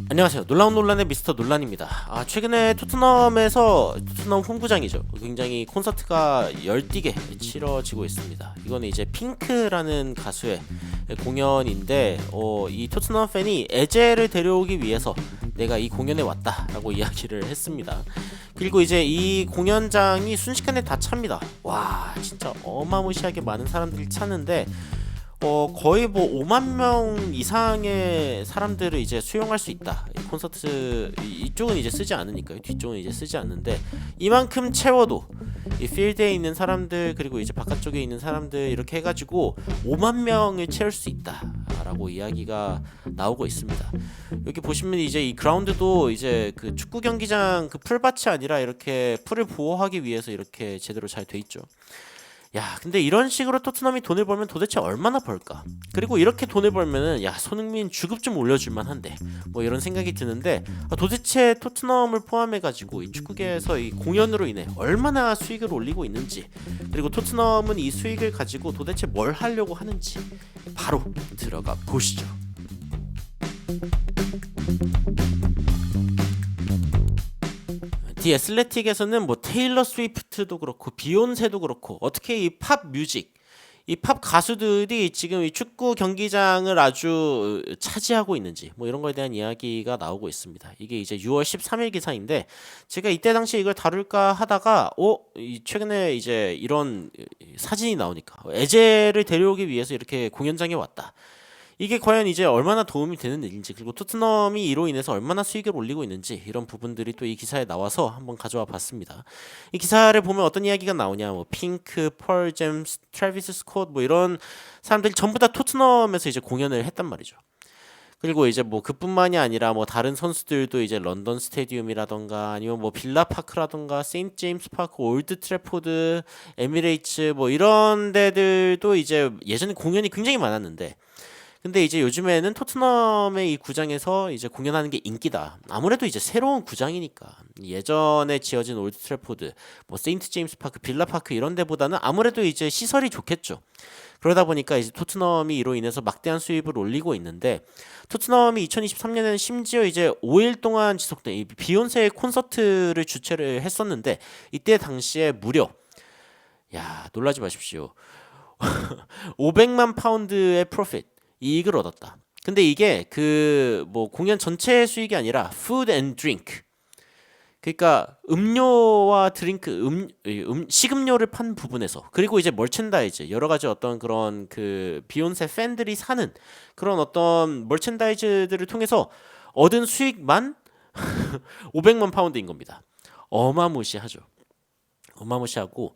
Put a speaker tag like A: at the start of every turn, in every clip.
A: 안녕하세요. 놀라운 논란의 미스터 논란입니다. 최근에 토트넘 홈구장이죠. 굉장히 콘서트가 열띠게 치러지고 있습니다. 이거는 이제 핑크라는 가수의 공연인데, 이 토트넘 팬이 에제를 데려오기 위해서 내가 이 공연에 왔다라고 이야기를 했습니다. 그리고 이제 이 공연장이 순식간에 다 찹니다. 와, 진짜 어마무시하게 많은 사람들이 차는데, 거의 뭐 5만 명 이상의 사람들을 이제 수용할 수 있다. 이 콘서트 이쪽은 이제 쓰지 않으니까요. 뒤쪽은 이제 쓰지 않는데 이만큼 채워도 이 필드에 있는 사람들 그리고 이제 바깥쪽에 있는 사람들 이렇게 해가지고 5만 명을 채울 수 있다라고 이야기가 나오고 있습니다. 여기 보시면 이제 이 그라운드도 이제 그 축구 경기장 그 풀밭이 아니라 이렇게 풀을 보호하기 위해서 이렇게 제대로 잘 돼 있죠. 야, 근데 이런 식으로 토트넘이 돈을 벌면 도대체 얼마나 벌까? 그리고 이렇게 돈을 벌면은 야, 손흥민 주급 좀 올려줄 만한데 뭐 이런 생각이 드는데, 도대체 토트넘을 포함해가지고 이 축구계에서 이 공연으로 인해 얼마나 수익을 올리고 있는지, 그리고 토트넘은 이 수익을 가지고 도대체 뭘 하려고 하는지 바로 들어가 보시죠. 디 애슬레틱에서는 뭐 테일러 스위프트도 그렇고 비욘세도 그렇고 어떻게 이 팝 뮤직, 이 팝 가수들이 지금 이 축구 경기장을 아주 차지하고 있는지 뭐 이런 거에 대한 이야기가 나오고 있습니다. 이게 이제 6월 13일 기사인데, 제가 이때 당시에 이걸 다룰까 하다가 최근에 이제 이런 사진이 나오니까 에제를 데려오기 위해서 이렇게 공연장에 왔다. 이게 과연 이제 얼마나 도움이 되는 일인지, 그리고 토트넘이 이로 인해서 얼마나 수익을 올리고 있는지, 이런 부분들이 또 이 기사에 나와서 한번 가져와 봤습니다. 이 기사를 보면 어떤 이야기가 나오냐, 뭐 핑크, 펄 제임스, 트래비스 스콧 뭐 이런 사람들이 전부 다 토트넘에서 이제 공연을 했단 말이죠. 그리고 이제 뭐 그뿐만이 아니라 뭐 다른 선수들도 이제 런던 스테디움이라던가 아니면 뭐 빌라 파크라던가 세인트 제임스 파크, 올드 트래포드, 에미레이츠 뭐 이런 데들도 이제 예전에 공연이 굉장히 많았는데, 근데 이제 요즘에는 토트넘의 이 구장에서 이제 공연하는 게 인기다. 아무래도 이제 새로운 구장이니까. 예전에 지어진 올드 트래포드, 뭐 세인트 제임스 파크, 빌라 파크 이런 데보다는 아무래도 이제 시설이 좋겠죠. 그러다 보니까 이제 토트넘이 이로 인해서 막대한 수입을 올리고 있는데, 토트넘이 2023년에는 심지어 이제 5일 동안 지속된 이 비욘세의 콘서트를 주최를 했었는데, 이때 당시에 무려, 야, 놀라지 마십시오. 500만 파운드의 프로핏, 이익을 얻었다. 근데 이게 그 뭐 공연 전체 수익이 아니라 food and drink, 그러니까 음료와 드링크, 식음료를 판 부분에서, 그리고 이제 멀첸다이즈, 여러 가지 어떤 그런 그 비욘세 팬들이 사는 그런 어떤 멀첸다이즈들을 통해서 얻은 수익만 500만 파운드인 겁니다. 어마무시하죠. 어마무시하고,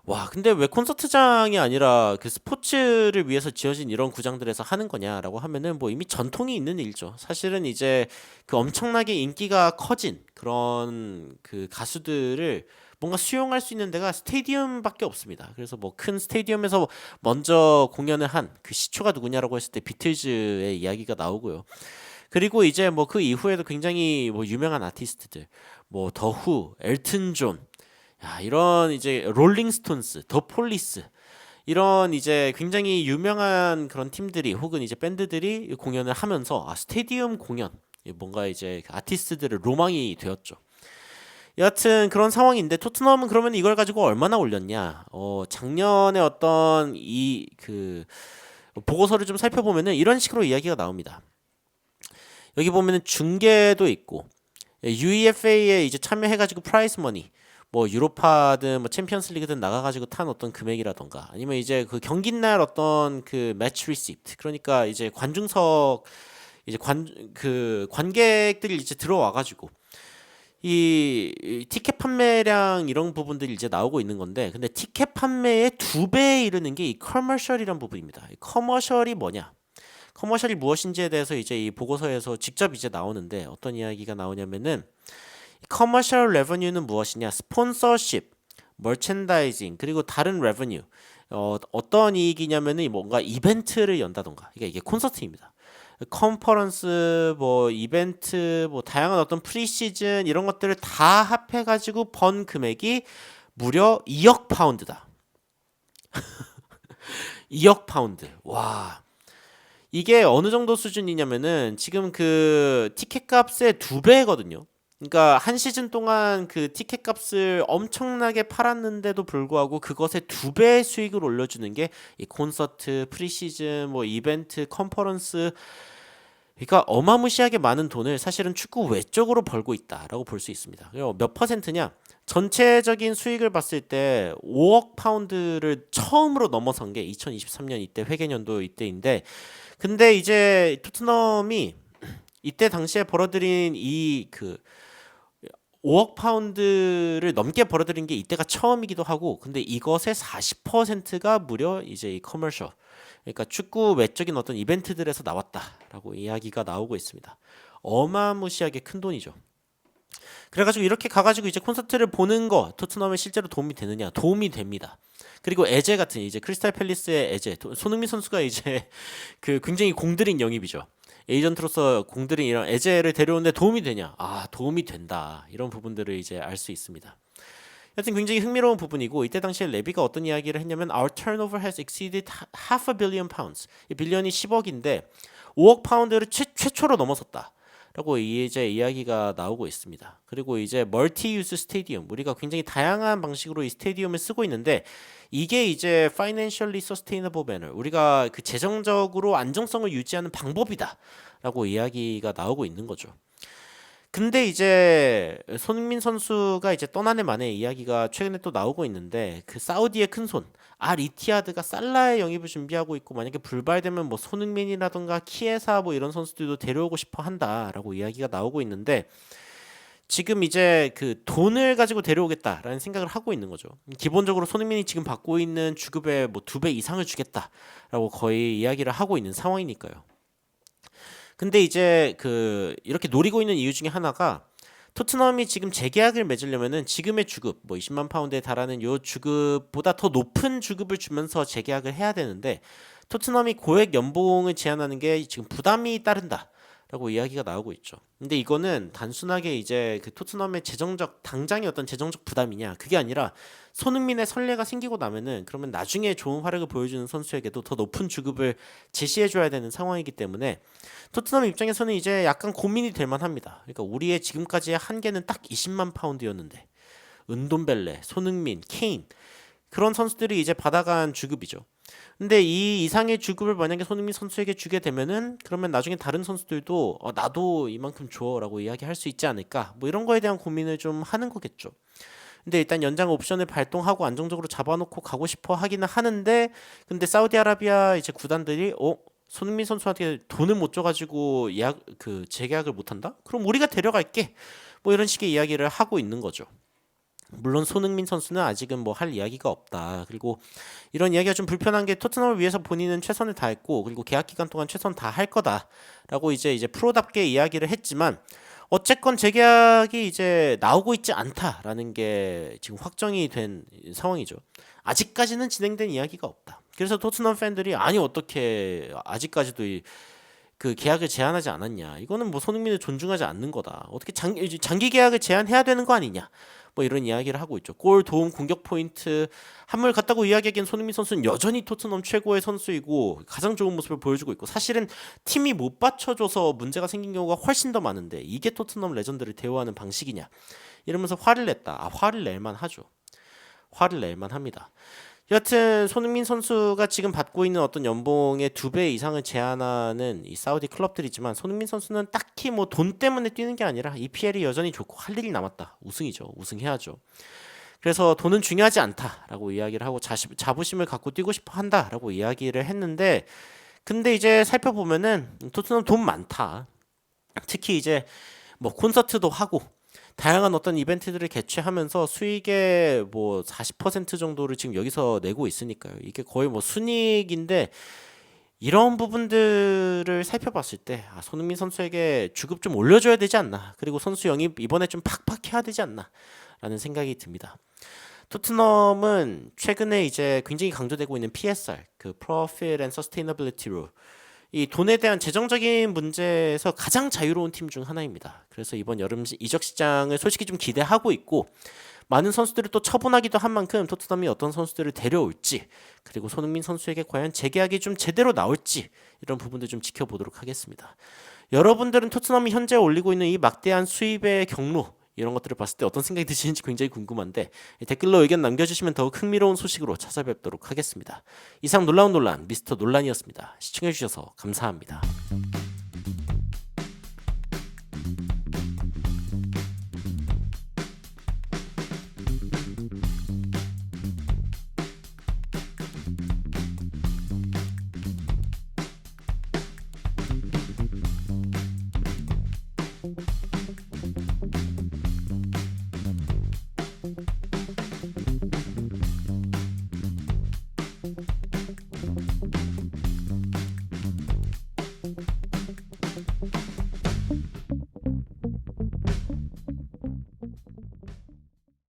A: 와, 근데 왜 콘서트장이 아니라 그 스포츠를 위해서 지어진 이런 구장들에서 하는 거냐라고 하면은 뭐 이미 전통이 있는 일이죠. 사실은 이제 그 엄청나게 인기가 커진 그런 그 가수들을 뭔가 수용할 수 있는 데가 스테디움밖에 없습니다. 그래서 뭐 큰 스테디움에서 먼저 공연을 한 그 시초가 누구냐라고 했을 때 비틀즈의 이야기가 나오고요. 그리고 이제 뭐 그 이후에도 굉장히 뭐 유명한 아티스트들, 뭐 더후, 엘튼 존, 야, 이런 이제 롤링스톤스, 더 폴리스, 이런 이제 굉장히 유명한 그런 팀들이 혹은 이제 밴드들이 공연을 하면서 스테디움 공연, 뭔가 이제 그 아티스트들의 로망이 되었죠. 여하튼 그런 상황인데, 토트넘은 그러면 이걸 가지고 얼마나 올렸냐? 작년에 어떤 이 그 보고서를 좀 살펴보면은 이런 식으로 이야기가 나옵니다. 여기 보면은 중계도 있고, UEFA에 이제 참여해가지고 프라이스 머니, 뭐 유로파든 뭐 챔피언스 리그든 나가가지고 탄 어떤 금액이라던가, 아니면 이제 그 경기날 어떤 그 매치 리시프트, 그러니까 이제 관중석, 이제 그 관객들이 이제 들어와가지고 이 티켓 판매량 이런 부분들이 이제 나오고 있는 건데, 근데 티켓 판매의 2배에 이르는 게 이 커머셜이란 부분입니다. 이 커머셜이 뭐냐? 커머셜이 무엇인지에 대해서 이제 이 보고서에서 직접 이제 나오는데, 어떤 이야기가 나오냐면은, 커머셜 레버뉴는 무엇이냐? 스폰서십, 머첸다이징, 그리고 다른 레버뉴. 어떤 이익이냐면은 뭔가 이벤트를 연다던가. 그러니까 이게 콘서트입니다. 컨퍼런스, 뭐 이벤트, 뭐 다양한 어떤 프리시즌 이런 것들을 다 합해가지고 번 금액이 무려 2억 파운드다. 2억 파운드. 와. 이게 어느 정도 수준이냐면은 지금 그 티켓 값의 2배거든요. 그러니까 한 시즌 동안 그 티켓 값을 엄청나게 팔았는데도 불구하고 그것의 2배의 수익을 올려주는 게 이 콘서트, 프리시즌, 뭐 이벤트, 컨퍼런스, 그러니까 어마무시하게 많은 돈을 사실은 축구 외적으로 벌고 있다라고 볼 수 있습니다. 그리고 몇 퍼센트냐? 전체적인 수익을 봤을 때 5억 파운드를 처음으로 넘어선 게 2023년 이때 회계연도 이때인데, 근데 이제 토트넘이 이때 당시에 벌어들인 이 그 5억 파운드를 넘게 벌어들인 게 이때가 처음이기도 하고, 근데 이것의 40%가 무려 이제 이 커머셜, 그러니까 축구 외적인 어떤 이벤트들에서 나왔다라고 이야기가 나오고 있습니다. 어마무시하게 큰 돈이죠. 그래가지고 이렇게 가가지고 이제 콘서트를 보는 거 토트넘에 실제로 도움이 되느냐? 도움이 됩니다. 그리고 에제 같은 이제 크리스탈 팰리스의 에제, 손흥민 선수가 이제 그 굉장히 공들인 영입이죠. 에이전트로서 공들인 이런 에제를 데려오는데 도움이 되냐? 아, 도움이 된다. 이런 부분들을 이제 알 수 있습니다. 여튼 굉장히 흥미로운 부분이고, 이때 당시에 레비가 어떤 이야기를 했냐면 Our turnover has exceeded half a billion pounds. 이 빌리언이 10억인데 5억 파운드를 최초로 넘어섰다. 라고 이제 이야기가 나오고 있습니다. 그리고 이제 멀티 유스 스테디움, 우리가 굉장히 다양한 방식으로 이 스테디움을 쓰고 있는데 이게 이제 financially sustainable manner, 우리가 그 재정적으로 안정성을 유지하는 방법이다 라고 이야기가 나오고 있는 거죠. 근데 이제 손흥민 선수가 이제 떠난 해 만에 이야기가 최근에 또 나오고 있는데, 그 사우디의 큰손 알 이티하드가 살라의 영입을 준비하고 있고, 만약에 불발되면 뭐 손흥민이라던가 키에사 뭐 이런 선수들도 데려오고 싶어 한다라고 이야기가 나오고 있는데, 지금 이제 그 돈을 가지고 데려오겠다라는 생각을 하고 있는 거죠. 기본적으로 손흥민이 지금 받고 있는 주급의 뭐 2배 이상을 주겠다라고 거의 이야기를 하고 있는 상황이니까요. 근데 이제 그 이렇게 노리고 있는 이유 중에 하나가, 토트넘이 지금 재계약을 맺으려면은 지금의 주급 뭐 20만 파운드에 달하는 요 주급보다 더 높은 주급을 주면서 재계약을 해야 되는데, 토트넘이 고액 연봉을 제한하는 게 지금 부담이 따른다라고 이야기가 나오고 있죠. 근데 이거는 단순하게 이제 그 토트넘의 재정적 당장의 어떤 재정적 부담이냐, 그게 아니라 손흥민의 선례가 생기고 나면은 그러면 나중에 좋은 활약을 보여주는 선수에게도 더 높은 주급을 제시해줘야 되는 상황이기 때문에 토트넘 입장에서는 이제 약간 고민이 될 만합니다. 그러니까 우리의 지금까지의 한계는 딱 20만 파운드였는데 은돔벨레, 손흥민, 케인, 그런 선수들이 이제 받아간 주급이죠. 근데 이 이상의 주급을 만약에 손흥민 선수에게 주게 되면은 그러면 나중에 다른 선수들도 나도 이만큼 줘라고 이야기할 수 있지 않을까, 뭐 이런 거에 대한 고민을 좀 하는 거겠죠. 근데 일단 연장 옵션을 발동하고 안정적으로 잡아놓고 가고 싶어 하기는 하는데, 근데 사우디아라비아 이제 구단들이 손흥민 선수한테 돈을 못 줘가지고 예약 그 재계약을 못 한다? 그럼 우리가 데려갈게. 뭐 이런 식의 이야기를 하고 있는 거죠. 물론 손흥민 선수는 아직은 뭐 할 이야기가 없다. 그리고 이런 이야기가 좀 불편한 게, 토트넘을 위해서 본인은 최선을 다했고, 그리고 계약 기간 동안 최선 다 할 거다라고 이제 프로답게 이야기를 했지만, 어쨌건 재계약이 이제 나오고 있지 않다라는 게 지금 확정이 된 상황이죠. 아직까지는 진행된 이야기가 없다. 그래서 토트넘 팬들이 아니 어떻게 아직까지도 그 계약을 제한하지 않았냐, 이거는 뭐 손흥민을 존중하지 않는 거다, 어떻게 장기 계약을 제한해야 되는 거 아니냐, 뭐 이런 이야기를 하고 있죠. 골, 도움, 공격 포인트 한물 같다고 이야기하기엔 손흥민 선수는 여전히 토트넘 최고의 선수이고 가장 좋은 모습을 보여주고 있고, 사실은 팀이 못 받쳐줘서 문제가 생긴 경우가 훨씬 더 많은데 이게 토트넘 레전드를 대우하는 방식이냐 이러면서 화를 냈다. 화를 낼만 하죠. 화를 낼만 합니다. 여하튼 손흥민 선수가 지금 받고 있는 어떤 연봉의 2배 이상을 제한하는 이 사우디 클럽들이지만, 손흥민 선수는 딱히 뭐 돈 때문에 뛰는 게 아니라 EPL이 여전히 좋고 할 일이 남았다. 우승이죠. 우승해야죠. 그래서 돈은 중요하지 않다라고 이야기를 하고 자부심을 갖고 뛰고 싶어 한다라고 이야기를 했는데, 근데 이제 살펴보면은 토트넘 돈 많다. 특히 이제 뭐 콘서트도 하고 다양한 어떤 이벤트들을 개최하면서 수익의 뭐 40% 정도를 지금 여기서 내고 있으니까요. 이게 거의 뭐 순이익인데, 이런 부분들을 살펴봤을 때 손흥민 선수에게 주급 좀 올려줘야 되지 않나, 그리고 선수 영입 이번에 좀 팍팍 해야 되지 않나 라는 생각이 듭니다. 토트넘은 최근에 이제 굉장히 강조되고 있는 PSR, 그 Profit and Sustainability Rule, 이 돈에 대한 재정적인 문제에서 가장 자유로운 팀 중 하나입니다. 그래서 이번 여름 이적 시장을 솔직히 좀 기대하고 있고, 많은 선수들을 또 처분하기도 한 만큼 토트넘이 어떤 선수들을 데려올지, 그리고 손흥민 선수에게 과연 재계약이 좀 제대로 나올지, 이런 부분들 좀 지켜보도록 하겠습니다. 여러분들은 토트넘이 현재 올리고 있는 이 막대한 수입의 경로, 이런 것들을 봤을 때 어떤 생각이 드시는지 굉장히 궁금한데, 댓글로 의견 남겨주시면 더욱 흥미로운 소식으로 찾아뵙도록 하겠습니다. 이상 놀라운 논란 미스터 논란이었습니다. 시청해주셔서 감사합니다.